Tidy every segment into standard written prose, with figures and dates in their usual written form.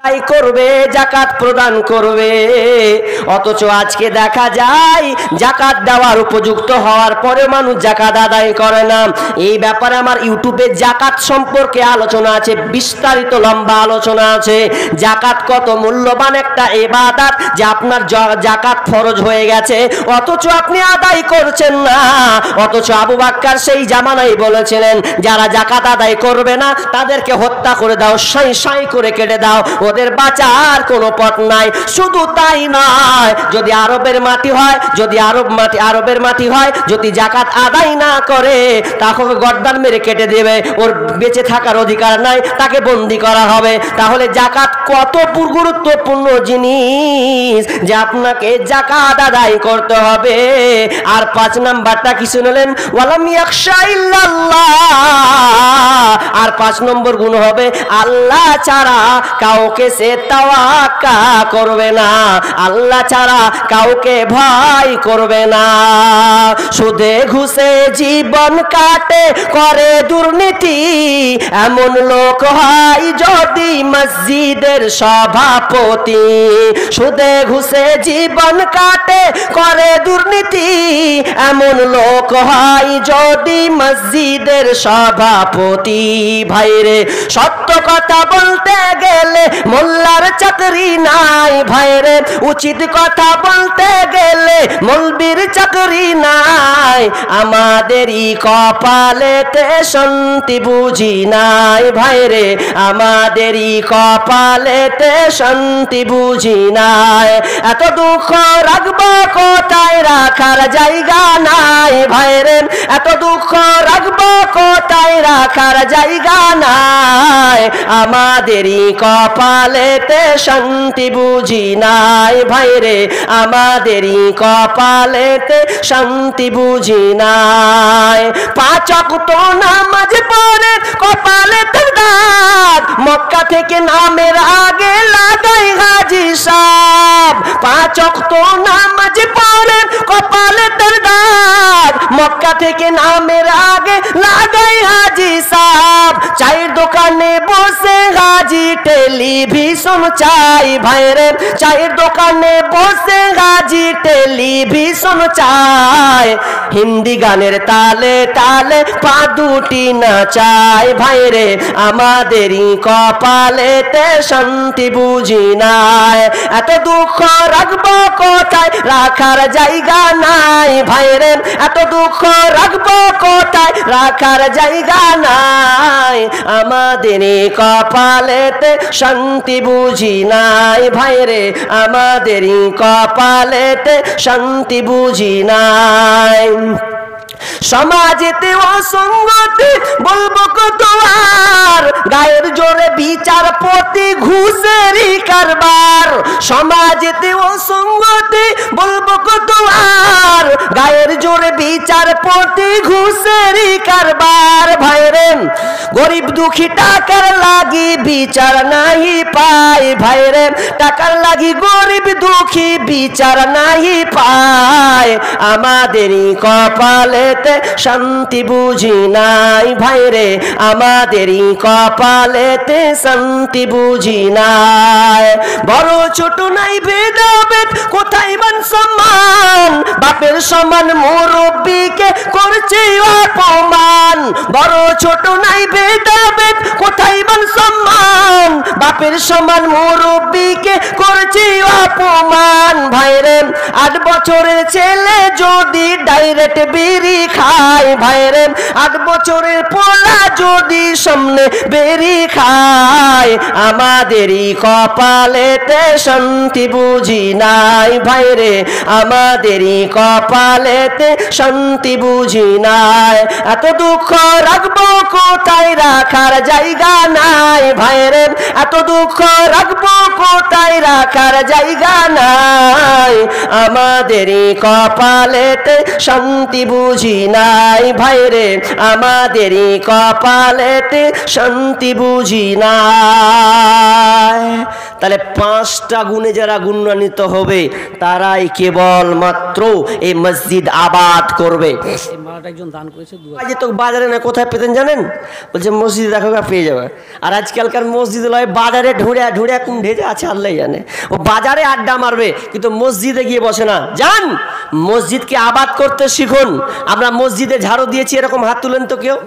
তাই করবে, জাকাত প্রদান করবে, অথচ আজকে দেখা যায় জাকাত দেওয়ার উপযুক্ত হওয়ার পরে মানুষ জাকাত আদায় করে না। এই ব্যাপারে আমার ইউটিউবে জাকাত সম্পর্কে আলোচনা আছে, বিস্তারিত লম্বা আলোচনা আছে। জাকাত কত মূল্যবান একটা ইবাদত যে আপনার জাকাত ফরজ হয়ে গেছে অথচ আপনি আদায় করছেন না। অথচ আবু বকর সেই জামানায় বলেছিলেন যারা জাকাত আদায় করবে না তাদেরকে হত্যা করে দাও, সাই সাই করে কেটে দাও, ওদের বাঁচার কোনো পথ নাই। শুধু তাই নয়, যদি আরবের মাটি হয়, যদি আরবের মাটি হয়, যদি জাকাত আদায় না করে তাকে গর্দান মেরে কেটে দেবে, ওর বেঁচে থাকার অধিকার নাই, তাকে বন্দি করা হবে। তাহলে জাকাত কত গুরুত্বপূর্ণ জিনিস যে আপনাকে জাকাত আদায় করতে হবে। আর 5 নাম্বারটা কি শুনলেন? ওয়ালাম ইয়াখশা ইল্লাল্লাহ। আর 5 নম্বর গুণ হবে আল্লাহ ছাড়া কাউকে সে তাওয়াক্কা করবে না, আল্লাহ ছাড়া কাউকে ভয় করবে না। সুদে ঘুষে জীবন কাটে করে দুর্নীতি, এমন লোক হয় যদি মসজিদের সভাপতি। সুদে ঘুষে জীবন কাটে করে দুর্নীতি, এমন লোক হয় যদি মসজিদের সভাপতি। ভাইরে সত্য কথা বলতে গেলে মোল্লার চাকরি নাই, ভাইরে উচিত কথা বলতে গেলে মৌলবীর চাকরি নাই। আমাদেরই কপালেতে শান্তি বুঝি নাই, ভাইরে আমাদেরই কপালেতে শান্তি বুঝি নাই। এত দুঃখ রাখবো কোথায়, রাখার জায়গা নাই, ভাইরে এত দুঃখ রাখবো কোথায়, রাখার জায়গা নাই। আমাদেরই কপালেতে শান্তি বুঝি নাই, ভাইরে আমাদেরই কপালেতে শান্তি বুঝি নাই। 5 ওয়াক্ত নামাজ পড়ে কপালেতে দাগ, মক্কা থেকে নামের আগে লাগাই হাজী সাহেব। 5 ওয়াক্ত নামাজ পড়ে কপালেতে দাগ, মক্কা থেকে নামের আগে লাগাই হাজী সাহেব। চায়ের দোকানে বসে হাজী টেলিভিশন চাই, ভাইরে চায়ের দোকানে বসে হাজী টেলিভিশন চাই। হিন্দি গানের তালে তালে পা দুটি নাচাই, ভাইরে আমাদেরই কপালেতে শান্তি বুঝি নাই। এত দুঃখ রাখবো কোথায়, রাখার জায়গা নাই, ভাইরে এত দুঃখ রাখবো কোথায়, রাখার জায়গা নাই। আমাদেরই কপালেতে শান্তি বুঝি নাই, ভাইরে আমাদেরই কপালেতে শান্তি বুঝি নাই। সমাজেতে অসঙ্গতি বলবো কত আর, গায়ের জোরে বিচারপতি ঘুষেরই কারবার। সমাজেতে অসঙ্গতি বলবো কত আর, গায়ের জোরে বিচারপতি ঘুষেরই কারবার। ভাইরে গরিব দুঃখী টাকার লাগি বিচার নাহি পায়, ভাইরে টাকার লাগি গরিব দুঃখী বিচার নাহি পায়। আমাদেরই কপালেতে শান্তি বুঝি নাই, ভাইরে আমাদেরই কপালেতে শান্তি বুঝি নাই। বড় ছোট নাই ভেদাভেদ, কোথায় মান সম্মান, বাপের সমান মুরব্বিকে করছে অপমান। বড় ছোট নাই ভেদাভেদ, কোথায় মান সম্মান, বাপের সমান মুরব্বিকে করছে অপমান। ভাইরে 8 বছরের ছেলে যদি ডাইরেক্ট বিড়ি খায়, ভাইরে 8 বছরের পোলা যদি সামনে বেরি খায়। আমাদেরই কপালেতে শান্তি বুঝি নাই, ভাইরে আমাদেরই কপালেতে শান্তি বুঝি নাই। এত দুঃখ রাখবো কোথায়, রাখার জায়গা নাই, ভাইরে এত দুঃখ রাখবো কোথায়, রাখার জায়গা নাই। আমাদেরই কপালেতে শান্তি বুঝি নাই, ভাইরে আমাদেরই কপালেতে শান্তি বুঝি নাই। তাহলে 5টা গুণে যারা গুণান্বিত হবে তারাই কেবলমাত্র এই মসজিদ আবাদ করবে। আজ তো বাজারে না কোথায় পেতেন জানেন? বলছে মসজিদে দেখো পেয়ে যাবে। আর আজকালকার মসজিদ লয় বাজারে ঢুঁড়িয়া ঢুঁড়িয়া কোন ঢেজে আছে আল্লাহ জানে। ও বাজারে আড্ডা মারবে কিন্তু মসজিদে গিয়ে বসে না। যান মসজিদকে আবাদ করতে শিখুন। আমরা মসজিদে ঝাড়ু দিয়েছি, এরকম হাত তুলেন তো কেউ।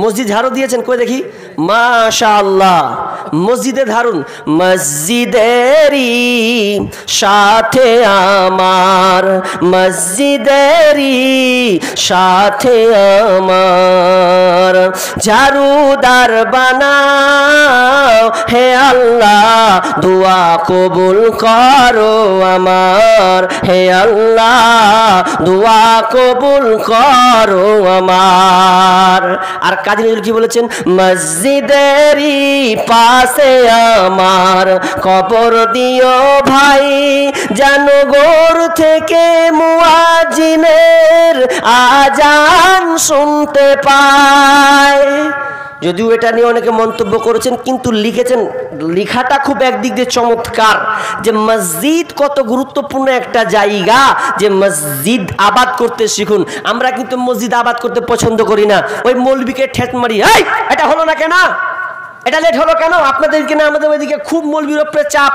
মসজিদ ঝাড়ু দিয়েছেন কই দেখি? মাশাআল্লাহ। মসজিদে ধারুন। মসজিদেরই সাথে আমার, মসজিদেরই সাথে আমার ঝাড়ুদার বানাও হে আল্লাহ, দোয়া কবুল করো আমার, হে আল্লাহ দোয়া কবুল করো আমার। আর কাজী নজরুল কি বলেছেন? মসজিদেরই পাশে আমার কবর দিও ভাই, যেন গোর থেকে মুয়াজ্জিনের আজান শুনতে পায়। যদিও এটা নিয়ে অনেকে মন্তব্য করেছেন, কিন্তু লিখেছেন, লেখাটা খুব একদিক দিয়ে চমৎকার, যে মসজিদ কত গুরুত্বপূর্ণ একটা জায়গা, যে মসজিদ আবাদ করতে শিখুন। আমরা কিন্তু মসজিদ আবাদ করতে পছন্দ করি না, ওই মৌলবীকে ঠেট মারি, এই এটা হলো না কেন, এটা লেট হলো কেন, আপনাদেরকে না আমাদের ওইদিকে খুব মৌলবীর উপরে চাপ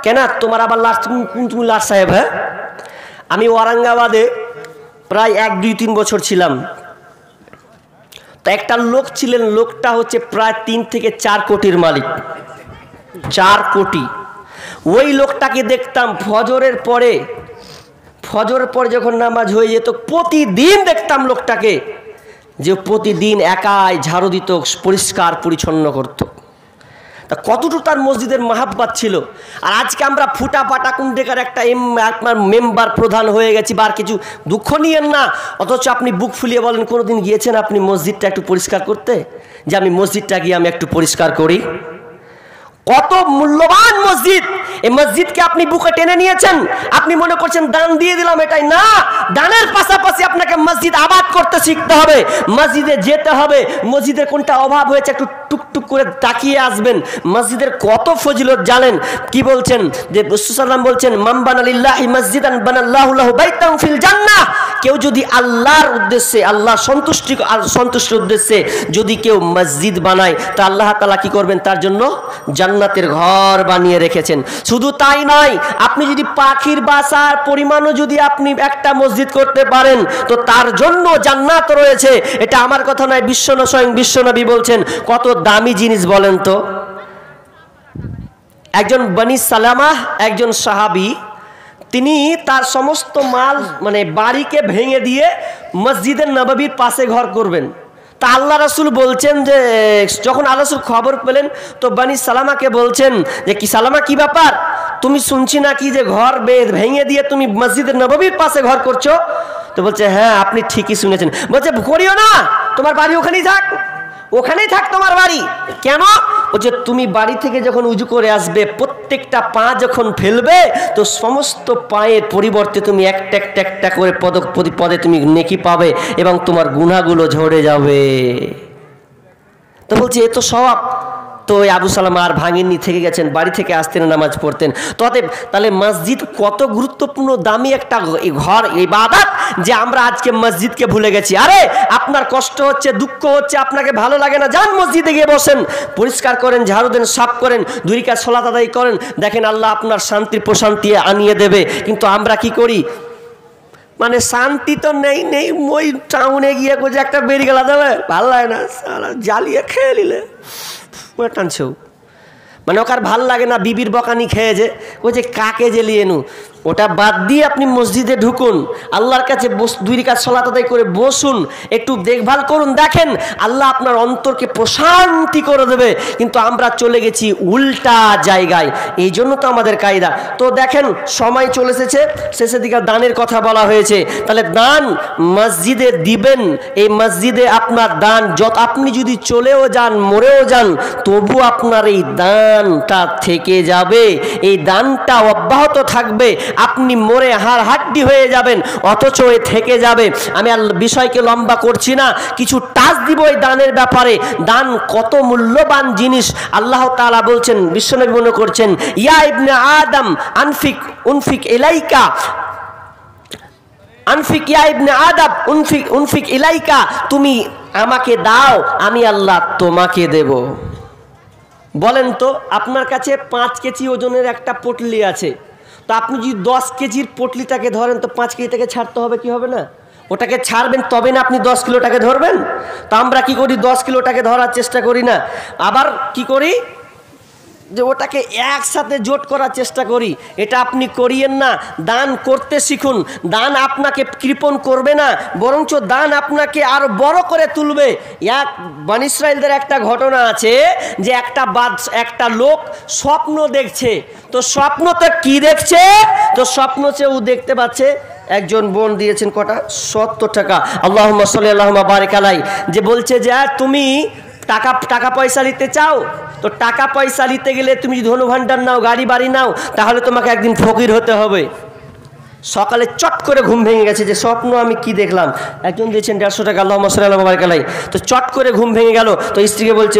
কেন, তোমার আবার লাশ, তুমি লাশ সাহেব। হ্যাঁ, আমি ঔরঙ্গাবাদে প্রায় 1-2-3 বছর ছিলাম। তা একটা লোক ছিলেন, লোকটা হচ্ছে প্রায় 3 থেকে 4 কোটির মালিক, 4 কোটি। ওই লোকটাকে দেখতাম ফজরের পরে যখন নামাজ হয়ে যেত, প্রতিদিন দেখতাম লোকটাকে যে প্রতিদিন একাই ঝাড়ু দিত, পরিষ্কার পরিচ্ছন্ন করত। তা কতটুকু তার মসজিদের মাহাব্বাত ছিল। আর আজকে আমরা ফুটা ফাটা কুন্ডেকার একটা মেম্বার প্রধান হয়ে গেছি, বা কিছু দুঃখ নিয়েন না, অথচ আপনি বুক ফুলিয়ে বলেন কোনোদিন গিয়েছেন আপনি মসজিদটা একটু পরিষ্কার করতে, যে আমি মসজিদটা গিয়ে আমি একটু পরিষ্কার করি। কত মূল্যবান মসজিদ, এই মসজিদকে আপনি বুকে টেনে নিয়েছেন, আপনি মনে করছেন দান দিয়ে দিলাম, এটাই না। দানের পাশাপাশি আপনাকে মসজিদ আবাদ করতে শিখতে হবে, মসজিদে যেতে হবে, মসজিদের কোনটা অভাব হয়েছে একটু টুকটুক করে তাকিয়ে আসবেন। মসজিদের কত ফজিলত জানেন? কি বলছেন? যে রাসূল সাল্লাল্লাহু বলছেন, মান বানালিল্লাহি মসজিদান বানাল্লাহু লাহু বাইতান ফিল জান্নাহ। কেউ যদি আল্লাহর উদ্দেশ্যে, আল্লাহর সন্তুষ্টির উদ্দেশ্যে যদি কেউ মসজিদ বানায়, তা আল্লাহ তাআলা কি করবেন? তার জন্য জান্নাতের ঘর বানিয়ে রেখেছেন। শুধু তাই নয়, আপনি যদি পাখির বাসার পরিমাণও যদি আপনি একটা মসজিদ করতে পারেন, তো তার জন্য জান্নাত রয়েছে। এটা আমার কথা নয়, স্বয়ং বিশ্বনবী বলছেন। কত দামি জিনিস বলেন তো। একজন বনি সালামা, একজন সাহাবী, তিনি তার সমস্ত মাল মানে বাড়িকে ভেঙে দিয়ে মসজিদে নববীর পাশে ঘর করবেন। তা আল্লাহ রাসূল বলছেন যে, যখন আল্লাহ রাসূল খবর পেলেন, তো বনি সালামাকে বলছেন যে, কি সালামা, কি ব্যাপার, তুমি শুনছি না কি যে ঘর ভেঙে দিয়ে তুমি মসজিদের নববীর পাশে ঘর করছো? তো বলছে, হ্যাঁ আপনি ঠিকই শুনেছেন। বলছে, করিও না, তোমার বাড়ি ওখানেই থাক, ওখানেই থাক তোমার বাড়ি। কেন? বলছে, তুমি বাড়ি থেকে যখন উজু করে আসবে, প্রত্যেকটা পা যখন ফেলবে, তো সমস্ত পায়ের পরিবর্তে তুমি একটা একটা একটা করে পদে তুমি নেকি পাবে, এবং তোমার গুনাহগুলো ঝরে যাবে। তো বলছে, এ তো সওয়াব। তো ওই আবু সালামা আর ভাঙেননি, থেকে গেছেন, বাড়ি থেকে আসতেন, নামাজ পড়তেন। তো তাহলে মসজিদ কত গুরুত্বপূর্ণ দামি একটা ঘর, ইবাদত, যে আমরা আজকে মসজিদকে ভুলে গেছি। আরে আপনার কষ্ট হচ্ছে, দুঃখ হচ্ছে, আপনাকে ভালো লাগে না, যান মসজিদে গিয়ে বসেন, পরিষ্কার করেন, ঝাড়ু দেন, সাফ করেন, 2 রাকাত সালাত আদায় করেন, দেখেন আল্লাহ আপনার শান্তির প্রশান্তি আনিয়ে দেবে। কিন্তু আমরা কি করি? মানে শান্তি তো নেই, ওই টাউনে গিয়ে যে একটা বেরিয়ে গেলা যাবে, ভালো লাগে না, জ্বালিয়ে খেয়ে নিলে টানছেও, মানে ওকার ভাল লাগে না, বিবির বকানি খেয়ে যে ওই যে কাকে জ্বালিয়ে নু, ওটা বাদ দিয়ে আপনি মসজিদে ঢুকুন, আল্লাহর কাছে 2 রাকাত সালাত আদায় করে বসুন, একটু দেখভাল করুন, দেখেন আল্লাহ আপনার অন্তরকে প্রশান্তি করে দেবে। কিন্তু আমরা চলে গেছি উল্টা জায়গায়, এই জন্য তো আমাদের কায়দা। তো দেখেন সময় চলে এসেছে, শেষের দিকে দানের কথা বলা হয়েছে। তাহলে দান মসজিদে দিবেন, এই মসজিদে আপনার দান আপনি যদি চলেও যান, মরেও যান, তবু আপনার এই দানটা থেকে যাবে, এই দানটা অব্যাহত থাকবে। আপনি মরে হাড় হাড্ডি হয়ে যাবেন, অথচ এ থেকে যাবে। আমি আর বিষয়কে লম্বা করছি না, কিছু টাচ দিব এই দানের ব্যাপারে। দান কত মূল্যবান জিনিস। আল্লাহ তাআলা বলছেন, বিশ্বনবী মনে করছেন, ইয়া ইবনে আদম আনফিক উনফিক ইলাইকা, আনফিক ইয়া ইবনে আদম উনফিক ইলাইকা, তুমি আমাকে দাও, আমি আল্লাহ তোমাকে দেব। বলেন তো, আপনার কাছে 5 কেজি ওজনের একটা পটলি আছে, তো আপনি যদি 10 কেজির পটলিটাকে ধরেন, তো 5 কেজিটাকে ছাড়তে হবে কি হবে না? ওটাকে ছাড়বেন তবে না আপনি 10 কিলোটাকে ধরবেন। তো আমরা কি করি, 10 কিলোটাকে ধরার চেষ্টা করি না, আবার কি করি যে ওটাকে একসাথে জোট করার চেষ্টা করি। এটা আপনি করিয়েন না, দান করতে শিখুন। দান আপনাকে কৃপণ করবে না, বরঞ্চ দান আপনাকে আরো বড় করে তুলবে। এক বনী ইসরাইলদের একটা ঘটনা আছে যে একটা লোক স্বপ্ন দেখছে। তো স্বপ্নতে কি দেখছে, তো স্বপ্নতে ও দেখতে পাচ্ছে একজন বোন দিয়েছেন কটা 70 টাকা, আল্লাহুম্মা সাল্লি আল্লাহুম্মা বারিক আলাই, যে বলছে যে তুমি টাকা পয়সা নিতে চাও, তো টাকা পয়সা নিতে গেলে তুমি যদি ধনু ভাণ্ডার নাও, গাড়ি বাড়ি নাও, তাহলে তোমাকে একদিন ফকির হতে হবে। সকালে চট করে ঘুম ভেঙে গেছে, যে স্বপ্ন আমি কি দেখলাম, একজন দিয়েছেন 150 টাকা, আল্লাহুম্মা সাল্লি আল্লাহুম্মা বারিক আলাই। তো চট করে ঘুম ভেঙে গেল, তো স্ত্রীকে বলছে,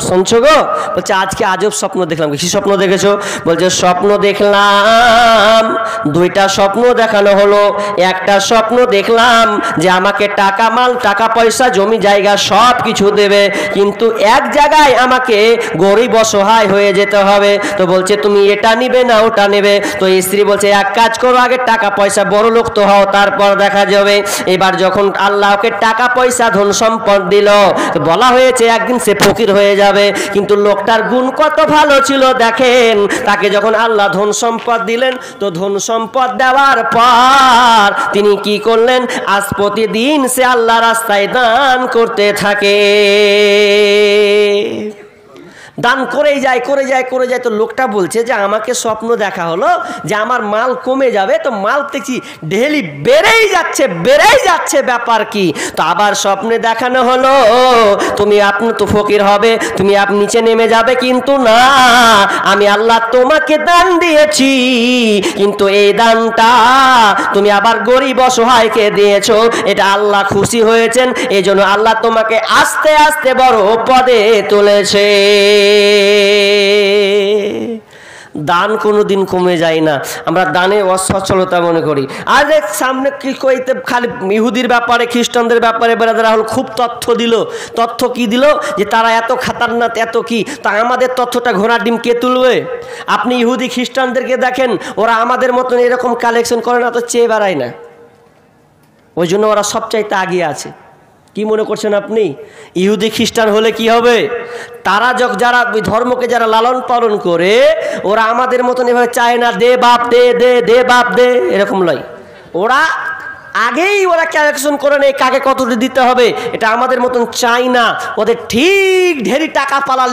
শুনছো গো? বলছে আজকে আজব স্বপ্ন দেখলাম। কি স্বপ্ন দেখেছো? বলছে স্বপ্ন দেখলাম, 2টা স্বপ্ন দেখানো হলো। একটা স্বপ্ন দেখলাম যে আমাকে টাকা পয়সা জমি জায়গা সব কিছু দেবে, কিন্তু এক জায়গায় আমাকে গরিব অসহায় হয়ে যেতে হবে। তো বলছে তুমি এটা নিবে না ওটা নেবে? তো স্ত্রী বলছে এক কাজ করো, আগে টাকা পয়সা বড় লোক তো হও, তারপর দেখা যাবে। এবার যখন আল্লাহকে টাকা পয়সা ধন সম্পদ দিল, বলা হয়েছে একদিন সে ফকির হয়ে যাবে, কিন্তু লোকটার গুণ কত ভালো ছিল দেখেন। তাকে যখন আল্লাহ ধন সম্পদ দিলেন, তো ধন সম্পদ দেওয়ার পর তিনি কি করলেন, আজ প্রতিদিন সে আল্লাহ রাস্তায় দান করতে থাকে। দান করেই যায়। তো লোকটা বলছে যে আমাকে স্বপ্ন দেখা হলো যে আমার মাল কমে যাবে, তো মাল দেখছি ডেইলি বেড়েই যাচ্ছে, ব্যাপার কি? তো আবার স্বপ্নে দেখানো হলো আপনি তো ফকির হবে, তুমি নিচে নেমে যাবে, কিন্তু না, আমি আল্লাহ তোমাকে দান দিয়েছি, কিন্তু এই দানটা তুমি আবার গরিব অসহায়কে দিয়েছো, এটা আল্লাহ খুশি হয়েছেন, এই জন্য আল্লাহ তোমাকে আস্তে আস্তে বড় পদে তুলেছে। দান কোনোদিন কমে যায় না। আমরা দানে অসচ্ছলতা মনে করি। আর সামনে কি কইতে খালি ইহুদির ব্যাপারে, খ্রিস্টানদের ব্যাপারে বেরাদারা হল খুব তথ্য কি দিল যে তারা এত খাতারনাক, এত কি, তা আমাদের তথ্যটা ঘোড়ার ডিম কে তুলবে? আপনি ইহুদি খ্রিস্টানদেরকে দেখেন, ওরা আমাদের মতন এরকম কালেকশন করে না, তো চেয়ে বেড়ায় না, ওই জন্য ওরা সবচাইতে আগিয়ে আছে। কি মনে করছেন আপনি? ইহুদি খ্রিস্টান হলে কি হবে? তারা যারা ওই ধর্মকে যারা লালন পালন করে, ওরা আমাদের মতন এভাবে চায় না, দে বাপ দে, দে বাপ দে, এরকম লয়। ওরা আগেই ক্যালকুলেশন করে নেয় কাকে কতটা দিতে হবে, এটা আমাদের মতন চাই না। ওদের ঠিক ঢেরি টাকা পালালে